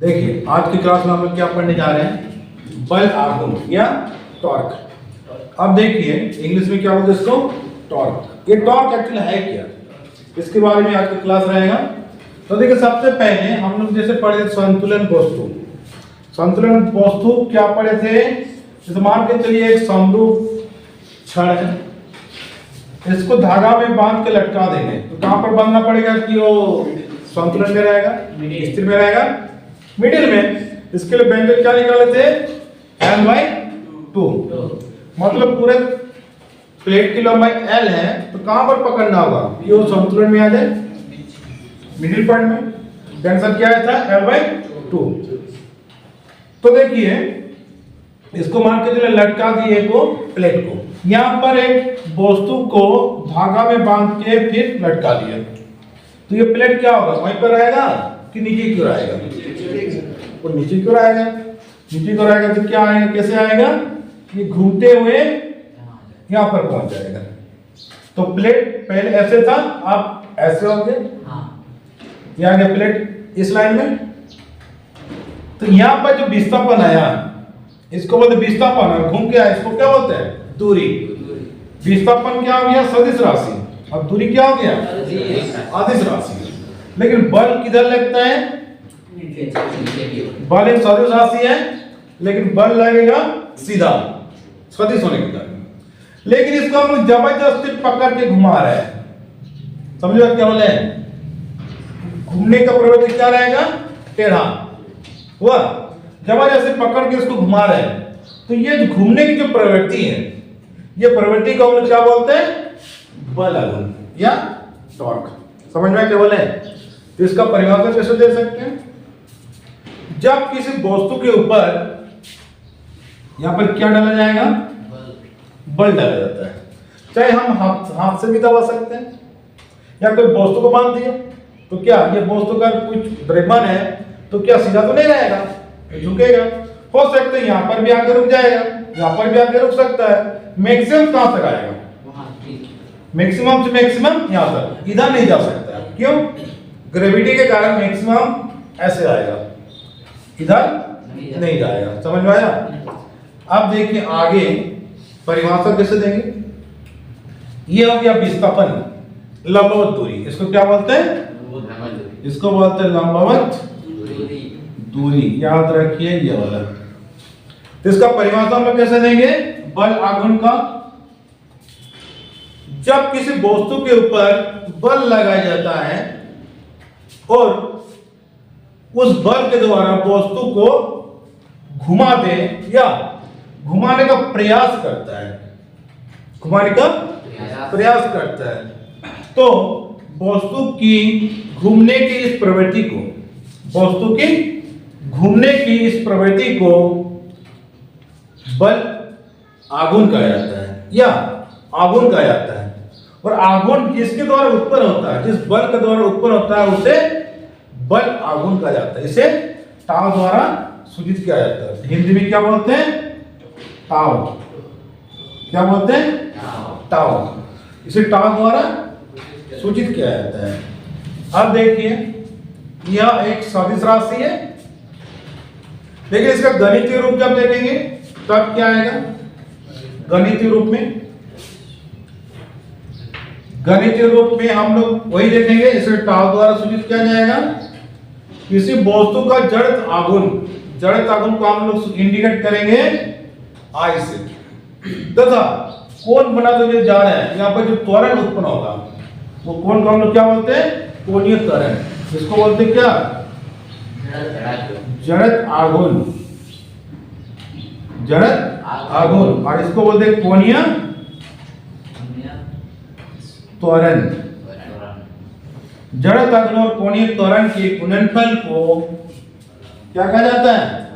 देखिए आज की क्लास में हम लोग क्या पढ़ने जा रहे हैं, बल आघूर्ण या टॉर्क। अब देखिए इंग्लिश में क्या बोलते हैं इसको, टॉर्क। ये टॉर्क एक्चुअली है क्या, इसके बारे में आज की क्लास रहेगा। तो देखिए सबसे पहले हम लोग जैसे पढ़े संतुलन वस्तु। संतुलन वस्तु क्या पढ़े थे, जैसे मान के चलिए एक समरूप छड़ है, इसको धागा में बांध के लटका देंगे तो कहां पर बांधना पड़ेगा कि वो संतुलन में रहेगा, स्थिर में रहेगा, मिडिल में। इसके लिए व्यंजक क्या निकाले थे, L/2। मतलब पूरे प्लेट की लंबाई L है तो कहां पर पकड़ना होगा कि वो संतुलन में आ जाए, मिडिल पॉइंट में। आंसर क्या था, L/2। तो देखिए इसको मान के चलिए लटका दिए को प्लेट को, यहां पर एक वस्तु को धागा में बांध के फिर लटका दिया तो ये प्लेट क्या होगा, वहीं पर रहेगा कि नीचे की ओर आएगा, वो नीचे की ओर आएगा। नीचे की ओर आएगा तो क्या आएगा, कैसे आएगा, ये घूमते हुए यहां पर पहुंच जाएगा। तो प्लेट पहले ऐसे था, अब ऐसे हो गया, ये आ गया प्लेट इस लाइन में। तो यहां पर जो विस्थापन आया इसको बोलते विस्थापन, घूम के आया इसको क्या बोलते हैं, दूरी। विस्थापन क्या हो गया, सदिश राशि, और दूरी क्या हो गया, अदिश राशि। लेकिन बल किधर लगता है, बल एक सदिश राशि है लेकिन बल लगेगा सीधा सदिश होने के कारण। लेकिन इसको हम लोग जबरदस्ती पकड़ के घुमा रहे हैं, समझो क्या बोले, घूमने का प्रवृत्ति क्या रहेगा, टेढ़ा हुआ, जबरदस्ती पकड़ के इसको घुमा रहे हैं। तो ये घूमने की जो प्रवृत्ति है, ये प्रवृत्ति को हम लोग क्या बोलते हैं, बल आघूर्ण या टॉर्क। समझ में क्या बोले। तो इसका परिभाषा कैसे दे सकते हैं, जब किसी वस्तु के ऊपर यहां पर क्या डाला जाएगा, बल डाला जाता है। चाहे हम हाथ से भी दबा सकते हैं या कोई वस्तु को बांध दिया तो क्या ये वस्तु का कुछ द्रव्यमान है तो क्या सीधा तो नहीं रहेगा, झुकेगा। हो सकता है यहां पर भी आके रुक जाएगा, यहां पर भी आके रुक सकता है। मैक्सिमम कहां तक आएगा, मैक्सिमम से मैक्सिमम यहां तक, इधर नहीं जा सकता। क्यों, ग्रेविटी के कारण मैक्सिमम ऐसे आएगा, इधर नहीं जाएगा। समझ में आया। अब देखिए आगे परिभाषा कैसे देंगे। ये हो गया विस्थापन, लंबवत दूरी, इसको क्या बोलते हैं, इसको बोलते हैं लंबवत दूरी, याद रखिए ये वाला। तो इसका परिभाषा हम लोग कैसे देंगे, बल आघूर्ण का, जब किसी वस्तु के ऊपर बल लगाया जाता है और उस बल के द्वारा वस्तु को घुमा दे या घुमाने का प्रयास करता है, घुमाने का प्रयास करता है, तो वस्तु की घूमने की इस प्रवृत्ति को, वस्तु की घूमने की इस प्रवृत्ति को बल आघूर्ण कहा जाता है या आघूर्ण कहा जाता है। और आघूर्ण किसके द्वारा उत्पन्न होता है, जिस बल के द्वारा उत्पन्न होता है उसे बल आघूर्ण कहा जाता है। इसे टाव द्वारा सूचित किया जाता है। हिंदी में क्या बोलते हैं, टाव। क्या बोलते हैं, टाव। इसे टाव द्वारा सूचित किया जाता है। अब देखिए यह एक सदिश राशि है, देखिए इसका गणितीय रूप जब देखेंगे तब क्या आएगा, गणितीय रूप में, गणितीय रूप में हम लोग वही देखेंगे, इसे टाव द्वारा सूचित किया जाएगा। किसी वस्तु का जड़त्व आघूर्ण, जड़त्व आघूर्ण को हम लोग इंडिकेट करेंगे आई से, तथा कोण बनाते जा रहे हैं, यहाँ पर जो त्वरण उत्पन्न होगा वो कोण को हम लोग क्या बोलते हैं, कोणीय त्वरण। इसको बोलते हैं क्या, जड़त्व आघूर्ण, जड़त्व आघूर्ण, और इसको बोलते हैं कोणीय त्वरण। जड़त्व आघूर्ण और कोणीय त्वरण के गुणनफल को क्या कहा जाता है,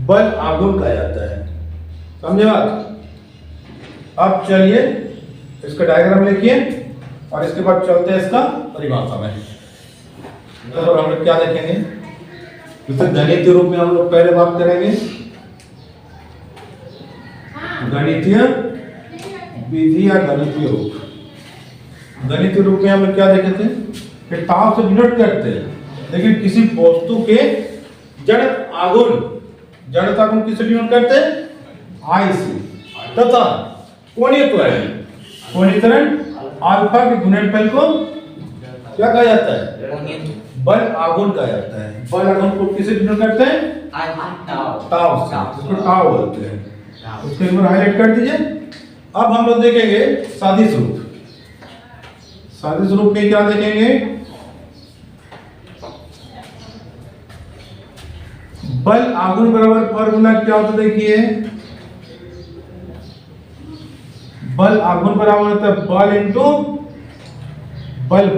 बल आघूर्ण कहा जाता है। समझे बात। अब चलिए इसका डायग्राम लिखिए और इसके बाद चलते हैं इसका परिभाषा में। तो हम लोग क्या देखेंगे, जैसे गणितीय रूप में हम लोग पहले बात करेंगे, गणितीय विधि या गणितीय रूप। गणितीय रूप में हम लोग क्या देखे थे कि टाव से डिनोट करते हैं लेकिन किसी वस्तु के जड़ता गुण किससे डिनोट करते हैं? आई से। तथा कोणीय त्वरण अल्फा के गुणनफल को क्या कहा जाता है? बल आघूर्ण कहा जाता है। बल आघूर्ण को किससे डिनोट करते हैं? टाउ से, इसको टाउ बोलते हैं। उसको एक बार हाईलाइट कर दीजिए। अब हम लोग देखेंगे सादिश रूप। सादिश रूप में क्या देखेंगे? बल आघूर्ण बराबर फॉर्मूला क्या होता है? देखिए, बल आघूर्ण बराबर होता है बल इंटू बल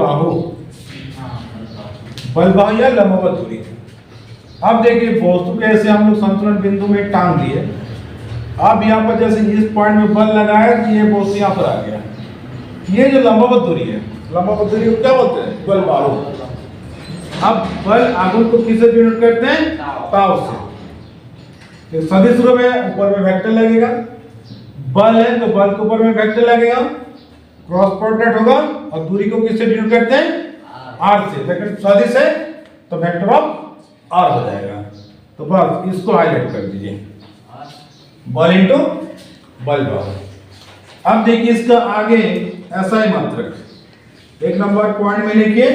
बाहु या लंबवत दूरी। अब देखिए वस्तु के ऐसे हम लोग संतुलन बिंदु में टांग दिए। अब यहाँ पर जैसे इस पॉइंट में बल लगाया कि ये वस्तु यहाँ पर आ गया। ये जो लंबवत दूरी है, लंबवत दूरी को क्या बोलते हैं? बल बाहु। अब बल आघूर्ण को किससे डिनोट करते हैं? टाउ से। सदिश रूप है, ऊपर में वेक्टर लगेगा। बल है तो बल के ऊपर में वेक्टर लगेगा, क्रॉस प्रोडक्ट होगा। और दूरी को किससे डिनोट करते हैं? आर से। लेकिन सदिश है तो वेक्टर ऑफ आर हो जाएगा। तो बस इसको हाईलाइट कर दीजिए, बल इंटू बल बाहु। अब देखिए इसका आगे ऐसा ही मात्रक, एक नंबर पॉइंट में लिखिए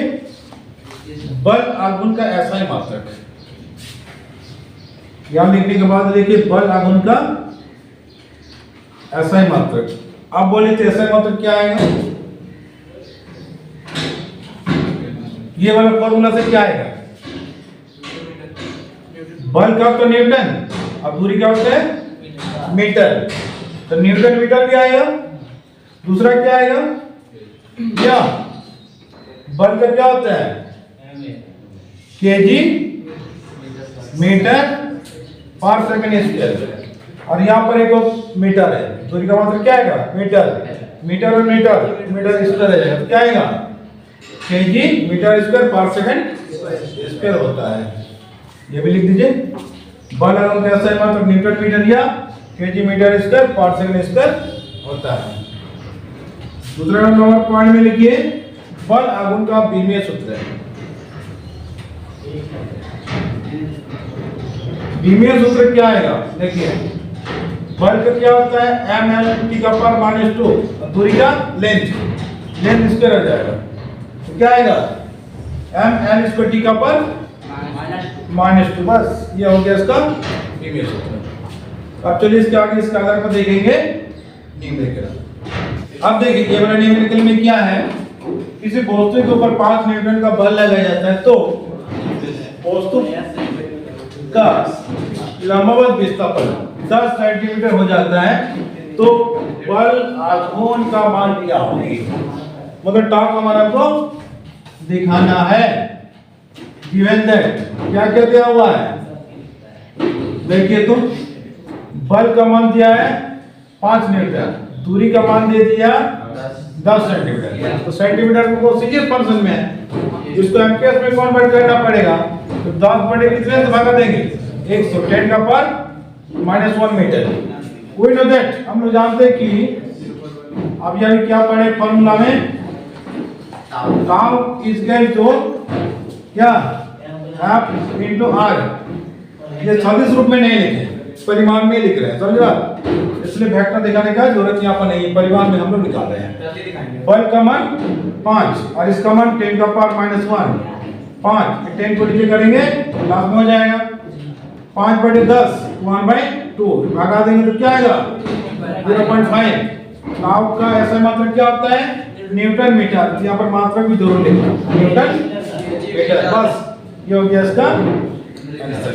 बल आघूर्ण का ऐसा ही मात्रक। यहां लिखने के बाद देखिए बल आघूर्ण का ऐसा ही मात्रक। अब बोले तो ऐसा ही मात्रक क्या आएगा? ये वाला फॉर्मूला से क्या आएगा? बल का तो न्यूटन, अब दूरी क्या होता है? मीटर। तो न्यूटन मीटर भी आएगा। दूसरा क्या आएगा? क्या बल का क्या होता है? केजी मीटर पर सेकंड स्क्वायर। और यहाँ पर एक मीटर है, दूरी का मतलब क्या आएगा? मीटर। मीटर और मीटर स्क्वायर है, तो क्या आएगा? केजी मीटर स्क्वायर पर सेकंड स्क्वायर होता है। ये भी लिख दीजिए। बल आघूर्ण कैसा है? मतलब न्यूटन मीटर या केजी मीटर स्क्वायर पर सेकंड स्क्वायर होता है। दूसरा नंबर पॉइंट में लिखिए बल आघूर्ण का बीमीय सूत्र है। बीमीय सूत्र क्या आएगा? देखिए बल का क्या होता है? एम एल टी का पावर -2, दूरी का लेंथ स्क्वायर आ जाएगा। तो क्या आएगा? एम एल स्क्वायर टी का पावर -2। बस ये हो गया इसका बीमीय सूत्र। अब चलिए इसके आगे इसके आधार पर देखेंगे न्यूमेरिकल। अब देखिए ये वाला न्यूमेरिकल में क्या है? किसी वस्तु के ऊपर 5 न्यूटन का बल लगाया जाता है तो वस्तु का लंबवत विस्थापन 10 सेंटीमीटर हो जाता है, तो बल आघूर्ण का मान क्या होगा? मतलब टॉर्क हमारा को दिखाना है। गिवन दैट क्या क्या दिया हुआ है? देखिए तो बल का मान दिया है 5 न्यूटन, दूरी का मान दे दिया 10 सेंटीमीटर। तो सेंटीमीटर को सीधे पर्सन में है, इसको एम्पियर में कन्वर्ट करना पड़ेगा। तो 10 बटे कितने से भागा देंगे? 110 का power -1 metre. We know that, हम लोग जानते हैं कि अब यानी क्या पढ़े फॉर्मूला में? टाउ इज इक्वल टू क्या? F into R। ये सदिश रूप में नहीं लिखे, परिमाण में लिख रहे हैं, समझा? इसलिए वेक्टर दिखाने का जरूरत यहाँ पर नहीं है, परिमाण में हम लोग निकाल रहे हैं। बल का मान 5 और इसका मान 10 का पावर -1। 5 10 को नीचे करेंगे लास्ट में हो जाएगा 5 बटे 10 1/2 भागा देंगे तो क्या आएगा? 0.5। टाउ का ऐसा मात्रक क्या होता है? Newton metre. यहाँ पर मात्रक भी जरूर लिखना, न्यूटन मीटर। बस ये हो गया इसका आंसर।